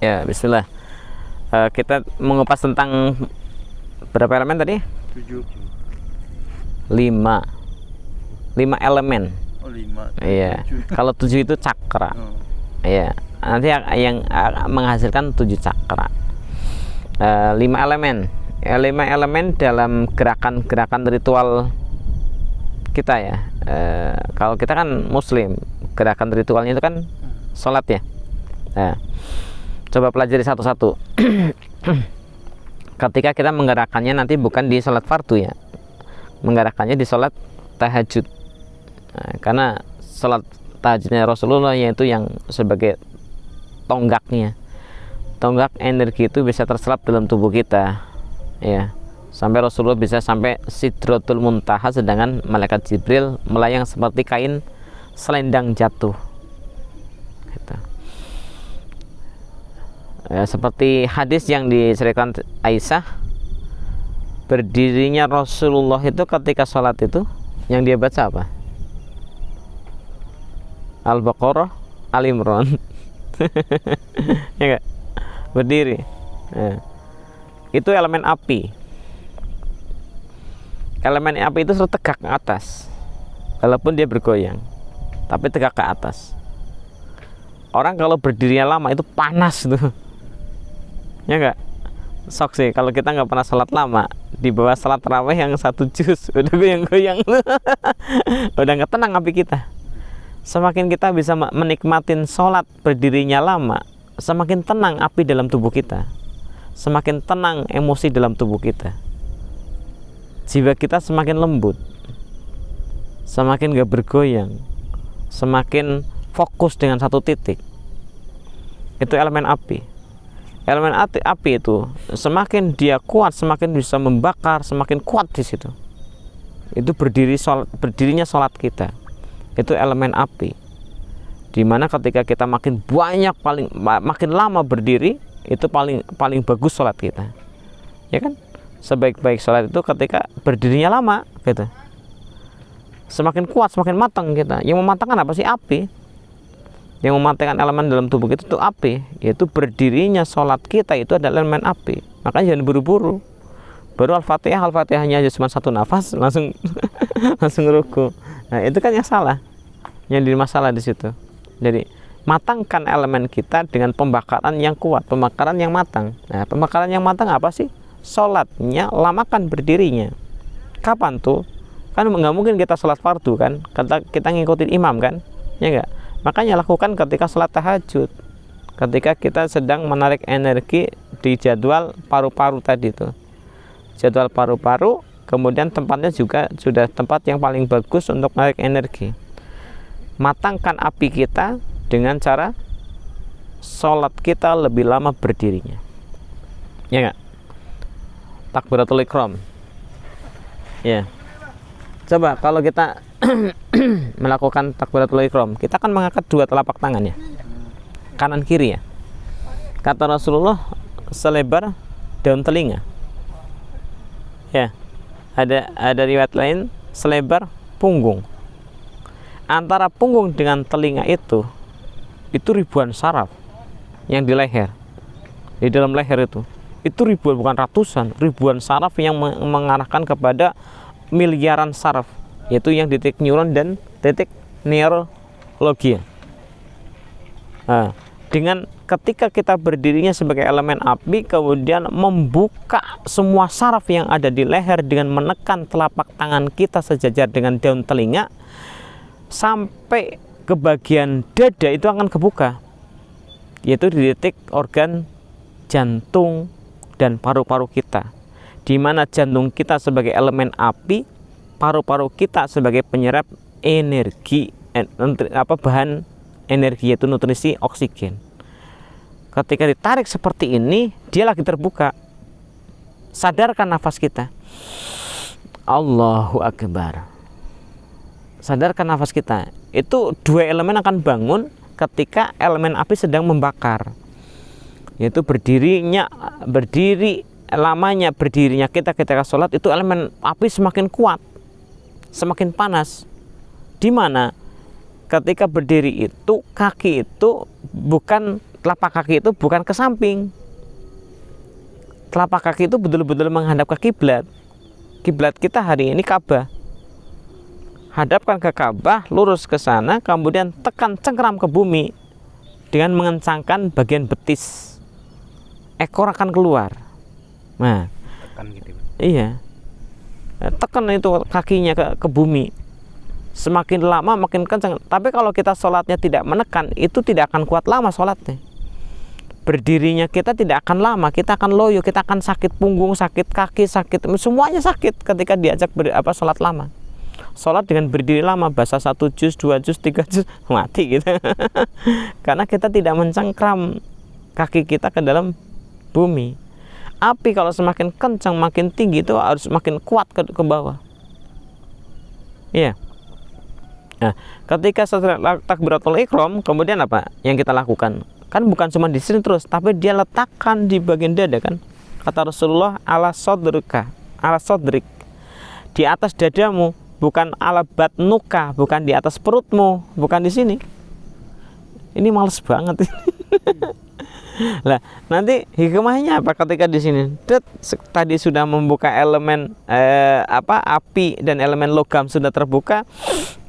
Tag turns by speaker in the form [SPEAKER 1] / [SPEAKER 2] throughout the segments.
[SPEAKER 1] Ya, bismillah. Kita mengupas tentang berapa elemen tadi?
[SPEAKER 2] 7.
[SPEAKER 1] 5 elemen.
[SPEAKER 2] Oh, 5.
[SPEAKER 1] Iya. Kalau 7 itu cakra.
[SPEAKER 2] Oh.
[SPEAKER 1] Iya. Nanti yang menghasilkan 7 cakra. 5 elemen. 5 elemen dalam gerakan-gerakan ritual kita ya. Kalau kita kan Muslim, gerakan ritualnya itu kan sholat ya. Nah, coba pelajari satu-satu. Ketika kita menggerakkannya nanti bukan di sholat fardu ya, menggerakkannya di sholat tahajud. Nah, karena sholat tahajudnya Rasulullah yaitu yang sebagai tonggaknya, tonggak energi itu bisa terserap dalam tubuh kita ya, sampai Rasulullah bisa sampai Sidratul Muntaha, sedangkan malaikat Jibril melayang seperti kain selendang jatuh gitu. Ya, seperti hadis yang diceritakan Aisyah, berdirinya Rasulullah itu ketika sholat itu yang dia baca apa? Al-Baqarah, Al-Imran. Ya gak? Berdiri ya. Itu elemen api. Elemen api itu selalu tegak ke atas, walaupun dia bergoyang, tapi tegak ke atas. Orang kalau berdirinya lama itu panas tuh, ya enggak? Sok sih kalau kita nggak pernah sholat lama, di bawah sholat tarawih yang 1 juz udah goyang-goyang. Udah nggak tenang api kita. Semakin kita bisa menikmatin sholat berdirinya lama, semakin tenang api dalam tubuh kita, semakin tenang emosi dalam tubuh kita, jiwa kita semakin lembut, semakin gak bergoyang, semakin fokus dengan satu titik. Itu elemen api. Elemen api itu semakin dia kuat, semakin bisa membakar, semakin kuat di situ. Itu berdirinya sholat kita. Itu elemen api. Dimana ketika kita makin banyak, makin lama berdiri, itu paling bagus sholat kita, ya kan? Sebaik-baik sholat itu ketika berdirinya lama gitu. Semakin kuat, semakin matang kita. Yang mematangkan apa sih? Api. Yang mematangkan elemen dalam tubuh kita itu api. Yaitu berdirinya sholat kita itu adalah elemen api. Makanya jangan buru-buru. Baru Al-Fatihahnya aja cuma 1 nafas langsung langsung ruku. Nah, itu kan yang salah. Yang jadi masalah di situ. Jadi matangkan elemen kita dengan pembakaran yang kuat, pembakaran yang matang. Nah, pembakaran yang matang apa sih? Sholatnya lamakan berdirinya. Kapan tuh? Kan nggak mungkin kita sholat fardu kan, kita ngikutin imam kan, ya nggak? Makanya lakukan ketika sholat tahajud, ketika kita sedang menarik energi di jadwal paru-paru tadi tuh, jadwal paru-paru. Kemudian tempatnya juga sudah tempat yang paling bagus untuk menarik energi. Matangkan api kita dengan cara sholat kita lebih lama berdirinya, ya nggak? Takbiratul Ihram ya. Coba kalau kita melakukan takbiratul Ihram, kita akan mengangkat 2 telapak tangan ya, kanan kiri ya. Kata Rasulullah selebar daun telinga ya. Ada riwayat lain selebar punggung. Antara punggung dengan telinga itu ribuan saraf yang di leher, di dalam leher itu ribuan, bukan ratusan, ribuan saraf yang mengarahkan kepada miliaran saraf, yaitu yang titik neuron dan titik neurologi. Nah, dengan ketika kita berdirinya sebagai elemen api, kemudian membuka semua saraf yang ada di leher dengan menekan telapak tangan kita sejajar dengan daun telinga sampai ke bagian dada, itu akan kebuka, yaitu di titik organ jantung dan paru-paru kita, di mana jantung kita sebagai elemen api, paru-paru kita sebagai penyerap energi, bahan energi, yaitu nutrisi oksigen. Ketika ditarik seperti ini, dia lagi terbuka. Sadarkan nafas kita. Allahu Akbar. Sadarkan nafas kita. Itu 2 elemen akan bangun ketika elemen api sedang membakar. Yaitu lamanya berdirinya kita ketika sholat, itu elemen api semakin kuat, semakin panas. Di mana ketika berdiri itu kaki itu bukan telapak kaki itu bukan ke samping. Telapak kaki itu betul-betul menghadap ke kiblat. Kiblat kita hari ini Ka'bah. Hadapkan ke Ka'bah, lurus ke sana, kemudian tekan cengkram ke bumi dengan mengencangkan bagian betis. Ekor akan keluar. Nah,
[SPEAKER 2] Tekan gitu.
[SPEAKER 1] iya. Tekan itu kakinya ke bumi. Semakin lama makin kencang. Tapi kalau kita sholatnya tidak menekan, itu tidak akan kuat lama sholatnya. Berdirinya kita tidak akan lama, kita akan loyo, kita akan sakit punggung, sakit kaki, sakit semuanya sakit ketika diajak sholat lama. Sholat dengan berdiri lama, bahasa 1 juz, 2 juz, 3 juz, mati gitu. Karena kita tidak mencengkram kaki kita ke dalam bumi. Api kalau semakin kencang, makin tinggi, itu harus makin kuat ke bawah. Iya. Nah, ketika setelah takbiratul ihram, kemudian apa yang kita lakukan? Kan bukan cuma di sini terus, tapi dia letakkan di bagian dada kan. Kata Rasulullah, ala sodrika, ala sodrik, di atas dadamu, bukan ala batnuka, bukan di atas perutmu, bukan di sini. Ini males banget. Lah, nanti hikmahnya apa ketika di sini? Tadi sudah membuka elemen api dan elemen logam sudah terbuka,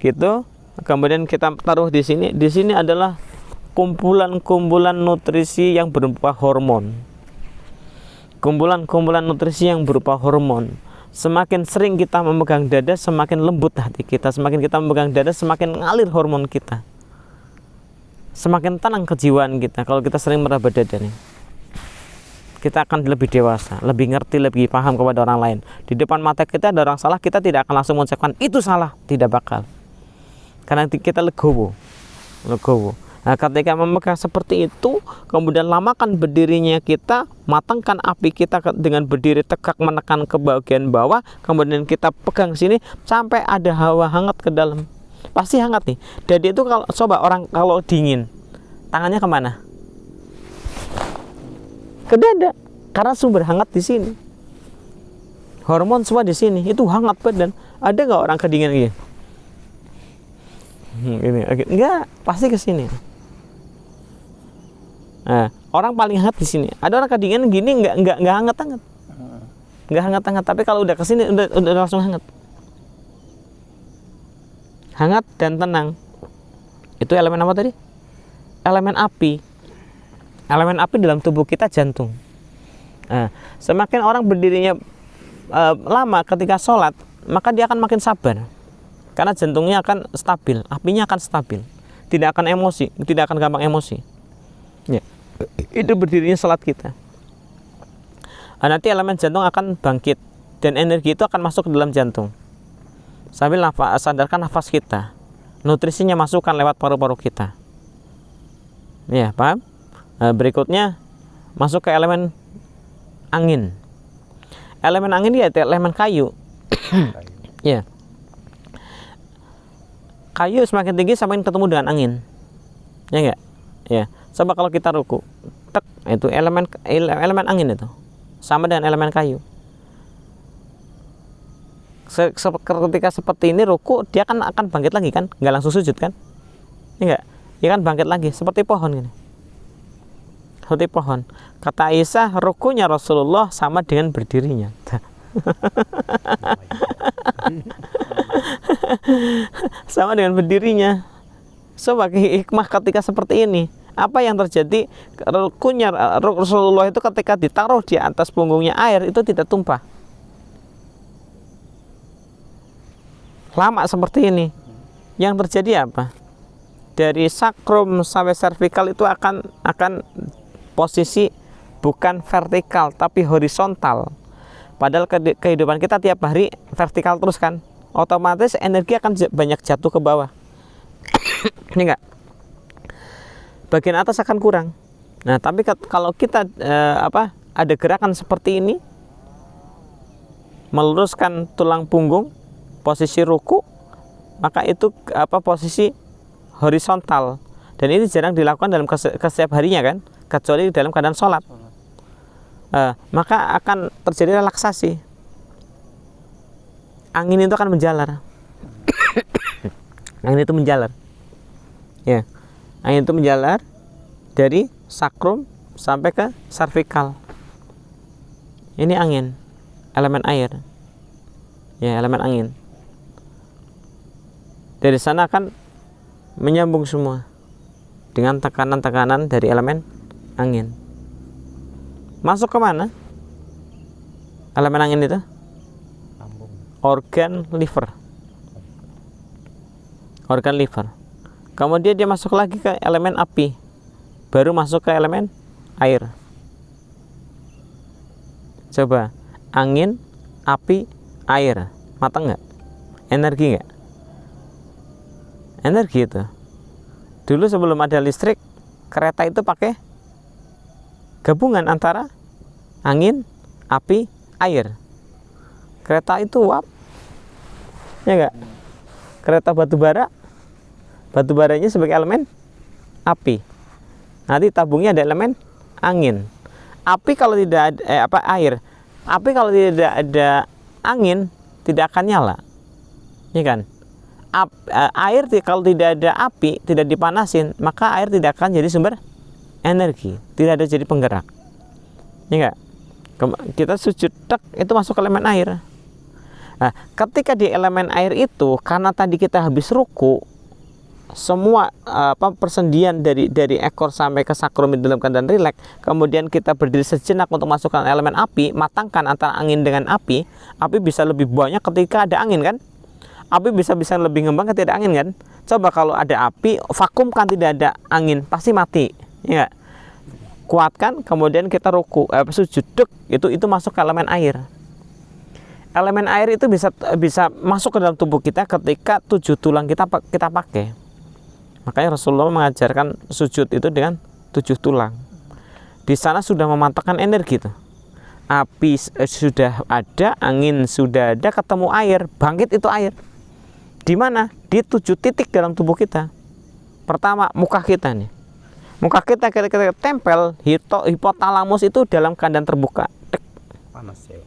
[SPEAKER 1] gitu. Kemudian kita taruh di sini. Di sini adalah kumpulan-kumpulan nutrisi yang berupa hormon. Kumpulan-kumpulan nutrisi yang berupa hormon. Semakin sering kita memegang dada, semakin lembut hati kita. Semakin kita memegang dada, semakin ngalir hormon kita. Semakin tenang kejiwaan kita kalau kita sering meraba dada nih. Kita akan lebih dewasa, lebih ngerti, lebih paham kepada orang lain. Di depan mata kita ada orang salah, kita tidak akan langsung mengucapkan itu salah, tidak bakal. Karena kita legowo. Nah, ketika memegang seperti itu, kemudian lamakan berdirinya kita, matangkan api kita dengan berdiri tegak menekan ke bagian bawah, kemudian kita pegang sini sampai ada hawa hangat ke dalam. Pasti hangat nih. Jadi itu kalau coba orang kalau dingin, tangannya kemana? Ke dada, karena sumber hangat di sini. Hormon semua di sini, itu hangat badan. Ada nggak orang kedinginan gini? Ini, enggak, pasti ke sini. Nah, orang paling hangat di sini. Ada orang kedinginan gini enggak hangat-hangat. Enggak hangat-hangat, tapi kalau udah ke sini udah langsung hangat. Hangat dan tenang. Itu elemen apa tadi? Elemen api. Elemen api dalam tubuh kita jantung. Nah, semakin orang berdirinya lama ketika sholat, maka dia akan makin sabar. Karena jantungnya akan stabil, apinya akan stabil. Tidak akan emosi, tidak akan gampang emosi. Ya. Itu berdirinya salat kita. Nah, nanti elemen jantung akan bangkit dan energi itu akan masuk ke dalam jantung. Sambil sadarkan nafas kita. Nutrisinya masukkan lewat paru-paru kita. Ya, paham? Nah, berikutnya masuk ke elemen angin. Elemen angin ya elemen kayu. Ya. Kayu semakin tinggi semakin ketemu dengan angin. Ya enggak? Ya. Coba kalau kita ruku, tek, itu elemen angin itu. Sama dengan elemen kayu. Ketika seperti ini ruku, dia kan akan bangkit lagi kan? Enggak langsung sujud kan? Enggak. Dia kan bangkit lagi seperti pohon gini. Seperti pohon. Kata Aisyah, rukunya Rasulullah sama dengan berdirinya. Sama dengan berdirinya. Sebagai hikmah ketika seperti ini, apa yang terjadi? Rukunya Rasulullah itu ketika ditaruh di atas punggungnya air itu tidak tumpah. Lama seperti ini. Yang terjadi apa? Dari sakrum sampai servikal itu akan posisi bukan vertikal tapi horizontal. Padahal kehidupan kita tiap hari vertikal terus kan, otomatis energi akan banyak jatuh ke bawah. Ini enggak? Bagian atas akan kurang. Nah, tapi kalau kita ada gerakan seperti ini, meluruskan tulang punggung, posisi ruku, maka itu posisi horizontal. Dan ini jarang dilakukan dalam setiap harinya kan, kecuali dalam keadaan sholat. Maka akan terjadi relaksasi. Angin itu akan menjalar. Angin itu menjalar. Ya, angin itu menjalar dari sakrum sampai ke cervical. Ini angin, elemen air. Ya, elemen angin. Dari sana akan menyambung semua dengan tekanan-tekanan dari elemen angin. Masuk ke mana? Elemen angin itu? Organ liver. Organ liver. Kemudian dia masuk lagi ke elemen api. Baru masuk ke elemen air. Coba, angin, api, air. Matang nggak? Energi nggak? Energi itu. Dulu sebelum ada listrik, kereta itu pakai gabungan antara angin, api, air. Kereta itu uap, ya nggak? Kereta batubara, batubaranya sebagai elemen api. Nanti tabungnya ada elemen angin. Api kalau tidak ada air. Api kalau tidak ada angin tidak akan nyala, ya kan? Air kalau tidak ada api, tidak dipanasin, maka air tidak akan jadi sumber energi, tidak ada jadi penggerak, ya enggak? Kita sujud tek, itu masuk ke elemen air. Nah, ketika di elemen air itu, karena tadi kita habis ruku, semua persendian dari ekor sampai ke sakrum dalam keadaan rileks, kemudian kita berdiri sejenak untuk masukkan elemen api, matangkan antara angin dengan api. Api bisa lebih banyak ketika ada angin, kan? Api bisa lebih ngembang ketika ada angin, kan? Coba kalau ada api, vakum kan, tidak ada angin, pasti mati, ya. Kuatkan, kemudian kita ruku, sujud, itu masuk ke elemen air. Elemen air itu bisa masuk ke dalam tubuh kita ketika 7 tulang kita pakai. Makanya Rasulullah mengajarkan sujud itu dengan 7 tulang. Di sana sudah memantapkan energi tuh. Api sudah ada, angin sudah ada, ketemu air, bangkit itu air. Di mana? Di 7 titik dalam tubuh kita. Pertama, muka kita nih. Muka kita ketika tempel, hipotalamus itu dalam keadaan terbuka.
[SPEAKER 2] Panas ya.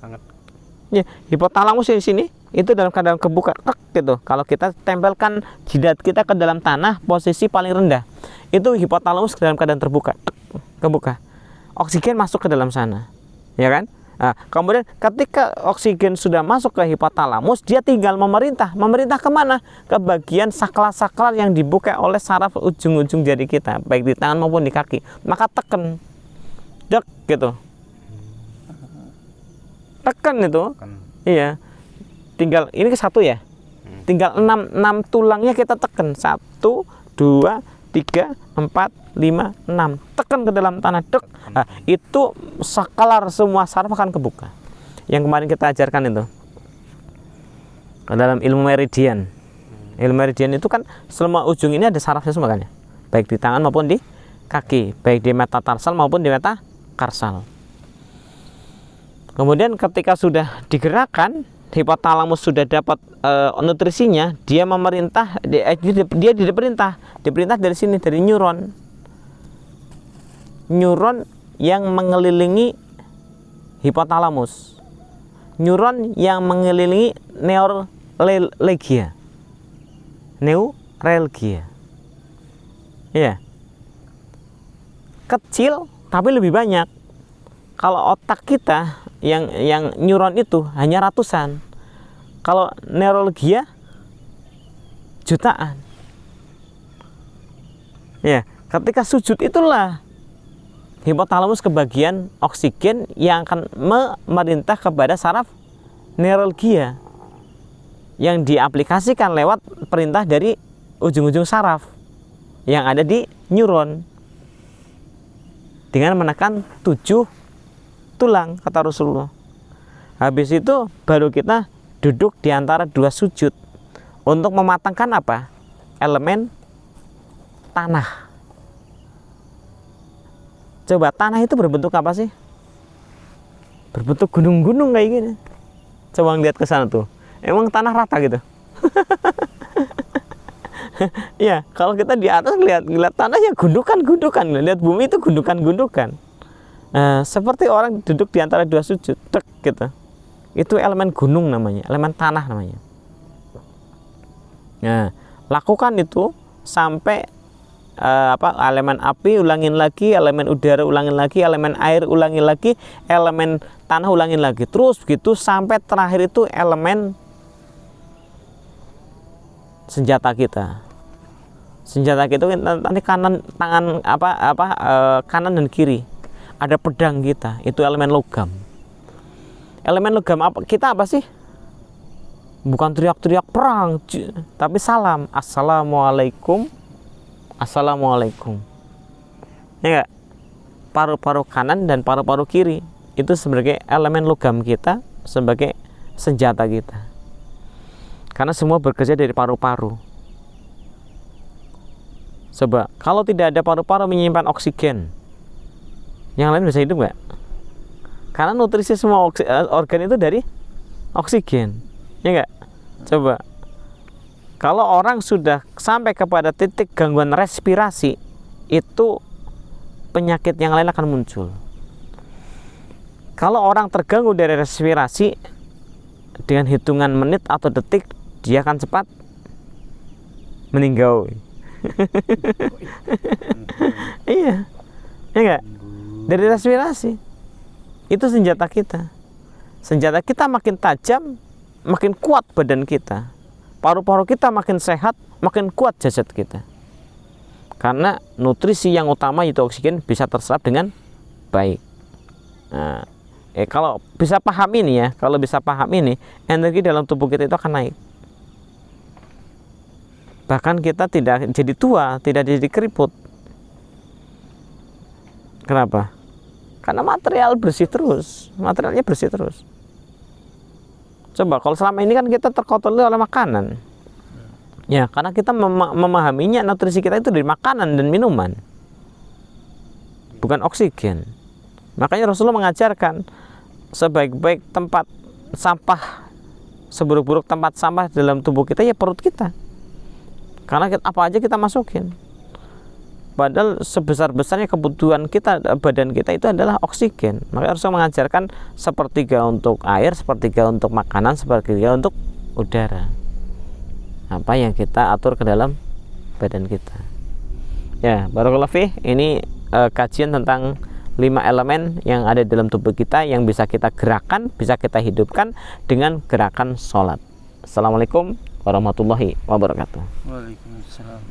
[SPEAKER 2] Hangat.
[SPEAKER 1] Ya, hipotalamus di sini itu dalam keadaan kebuka, gitu. Kalau kita tempelkan jidat kita ke dalam tanah, posisi paling rendah, itu hipotalamus dalam keadaan terbuka, kebuka. Oksigen masuk ke dalam sana, ya kan? Nah, kemudian ketika oksigen sudah masuk ke hipotalamus, dia tinggal memerintah kemana? Ke bagian sakral-sakral yang dibuka oleh saraf ujung-ujung jari kita, baik di tangan maupun di kaki. Maka tekan, gitu. Tekan itu, iya. Tinggal ini ke 1 ya. Tinggal 6 tulangnya kita tekan. 1, 2, 3, 4, 5, 6. Tekan ke dalam tanah, Nah, itu saklar semua saraf akan kebuka. Yang kemarin kita ajarkan itu. Dalam ilmu meridian. Ilmu meridian itu kan semua ujung ini ada sarafnya semua, kan ya. Baik di tangan maupun di kaki, baik di metatarsal maupun di metakarsal. Kemudian ketika sudah digerakkan, hipotalamus sudah dapat nutrisinya, dia memerintah, dia diperintah dari sini, dari neuron yang mengelilingi hipotalamus, neuron yang mengelilingi neuralgia, ya, kecil tapi lebih banyak. Kalau otak kita yang neuron itu hanya ratusan, kalau neuralgia jutaan. Ya, ketika sujud itulah hipotalamus kebagian oksigen yang akan memerintah kepada saraf neuralgia yang diaplikasikan lewat perintah dari ujung-ujung saraf yang ada di neuron dengan menekan 7 tulang, kata Rasulullah. Habis itu baru kita duduk di antara 2 sujud untuk mematangkan apa? Elemen tanah. Coba, tanah itu berbentuk apa sih? Berbentuk gunung-gunung kayak gini. Coba lihat ke sana tuh. Emang tanah rata gitu. Ya, kalau kita di atas lihat tanahnya gundukan-gundukan, lihat bumi itu gundukan-gundukan. Seperti orang duduk di antara 2 sujud, gitu. Itu elemen gunung namanya, elemen tanah namanya. Nah, lakukan itu sampai elemen api ulangin lagi, elemen udara ulangin lagi, elemen air ulangin lagi, elemen tanah ulangin lagi, terus begitu sampai terakhir itu elemen senjata kita. Senjata kita nanti kanan tangan kanan dan kiri ada pedang kita, itu elemen logam. Elemen logam kita apa sih? Bukan teriak-teriak perang, tapi salam, assalamualaikum, assalamualaikum. Ya enggak? Paru-paru kanan dan paru-paru kiri itu sebagai elemen logam kita, sebagai senjata kita. Karena semua bekerja dari paru-paru. Coba, kalau tidak ada paru-paru menyimpan oksigen, yang lain bisa hidup nggak? Karena nutrisi semua organ itu dari oksigen, ya nggak? Coba, kalau orang sudah sampai kepada titik gangguan respirasi, itu penyakit yang lain akan muncul. Kalau orang terganggu dari respirasi, dengan hitungan menit atau detik, dia akan cepat meninggal. Iya, ya enggak? Dari respirasi. Itu senjata kita. Senjata kita makin tajam, makin kuat badan kita. Paru-paru kita makin sehat, makin kuat jasad kita. Karena nutrisi yang utama yaitu oksigen bisa terserap dengan baik. Nah, kalau bisa paham ini ya, energi dalam tubuh kita itu akan naik. Bahkan kita tidak jadi tua, tidak jadi keriput. Kenapa? Karena materialnya bersih terus. Coba kalau selama ini kan kita terkotori oleh makanan. Ya, karena kita memahaminya nutrisi kita itu dari makanan dan minuman, bukan oksigen. Makanya Rasulullah mengajarkan sebaik-baik tempat sampah, seburuk-buruk tempat sampah dalam tubuh kita ya perut kita. Karena apa aja kita masukin. Padahal sebesar-besarnya kebutuhan kita, badan kita itu adalah oksigen. Maka harus mengajarkan sepertiga untuk air, sepertiga untuk makanan, sepertiga untuk udara. Apa yang kita atur ke dalam badan kita. Ya, barakallahu fih. Ini kajian tentang 5 elemen yang ada dalam tubuh kita yang bisa kita gerakan, bisa kita hidupkan dengan gerakan sholat. Assalamualaikum warahmatullahi wabarakatuh.
[SPEAKER 2] Waalaikumsalam.